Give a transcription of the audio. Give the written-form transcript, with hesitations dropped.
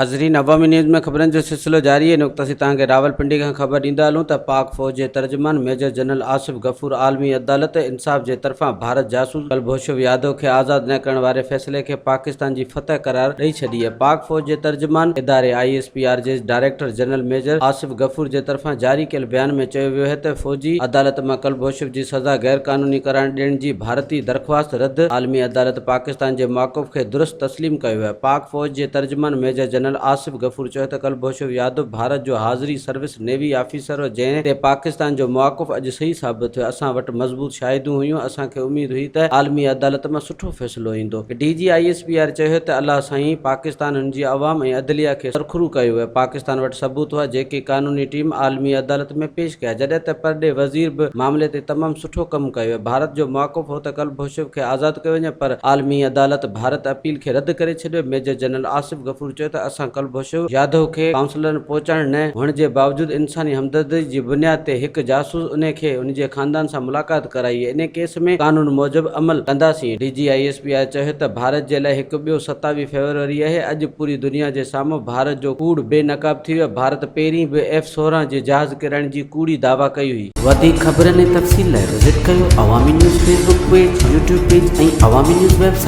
नाज़रीन, अवामी न्यूज़ में ख़बरनि जो सिलसिलो जारी है। नुक़्ता तव्हांखे रावलपिंडी खां ख़बर ॾींदा हलूं त पाक फ़ौज जे तर्जुमान मेजर जनरल आसिफ गफ़ूर आलमी अदालत इंसाफ़ जे तरफ़ां भारत जासूस कुलभूषण यादव खे आज़ादु न करण वारे फ़ैसिले खे पाकिस्तान जी फतह करार ॾेई छॾी आहे। पाक फ़ौज जे तर्जुमान इदारे ISPR जे director general major Asif Ghafoor जे तरफ़ां जारी कयल बयान में चयो वियो है त फ़ौजी अदालत मां कुलभूषण जी सज़ा गैर क़ानूनी करार ॾियण जी भारतीय दरख़्वास्त रद्द। आलमी अदालत पाकिस्तान जे मौक़िफ़ खे दुरुस्त तस्लीम कयो आहे। पाक फ़ौज जे तर्जुमान मेजर जनरल आसिफ गफ़ूर चयो त कुलभूषण यादव भारत जो हाज़िरी सर्विस नेवी ऑफिसर हो, जंहिं ते पाकिस्तान जो मौक़िफ़ अॼु सही साबित थियो। असां वटि मज़बूत शाहिदूं हुयूं। असांखे उमेद हुई त आलमी अदालत मां सुठो फ़ैसिलो ईंदो। DG ISPR चयो त अल्लाह साईं पाकिस्तान हुन जी अवाम ऐं अदलिया खे सरखुरू कयो आहे। पाकिस्तान वटि सबूत हुआ जेके क़ानूनी टीम आलमी अदालत में पेश कया, जॾहिं त परॾे वज़ीर बि मामले ते तमामु सुठो कमु कयो। भारत जो मौक़िफ़ हो त कुलभूषण खे आज़ादु कयो वञे, पर आलमी अदालत भारत अपील खे रद्द करे छॾियो। मेजर जनरल आसिफ गफ़ूर चयो त असां कुलभूषण यादव खे काउंसलर पहुचाइण न हुअण जे बावजूदि इंसानी हमदर्दी जी बुनियाद ते हिकु जासूस उन खे उन जे ख़ानदान सां मुलाक़ात कराई। इन केस में कानून मूजिबि अमल कंदासीं। DG ISPR चयो त भारत जे लाइ हिकु ॿियो 27 फ़रवरी आहे। अॼु पूरी दुनिया जे साम्हूं भारत जो कूड़ बेनक़ाब थी वियो। भारत पहिरीं बि F-16 जे जहाज़ किराइण जी कूड़ी दावा कई हुई। वधीक ख़बरनि ऐं तफ़सील लाइ विज़िट कयो अवामी news Facebook page, YouTube page ऐं अवामी न्यूज़ वेबसाइट।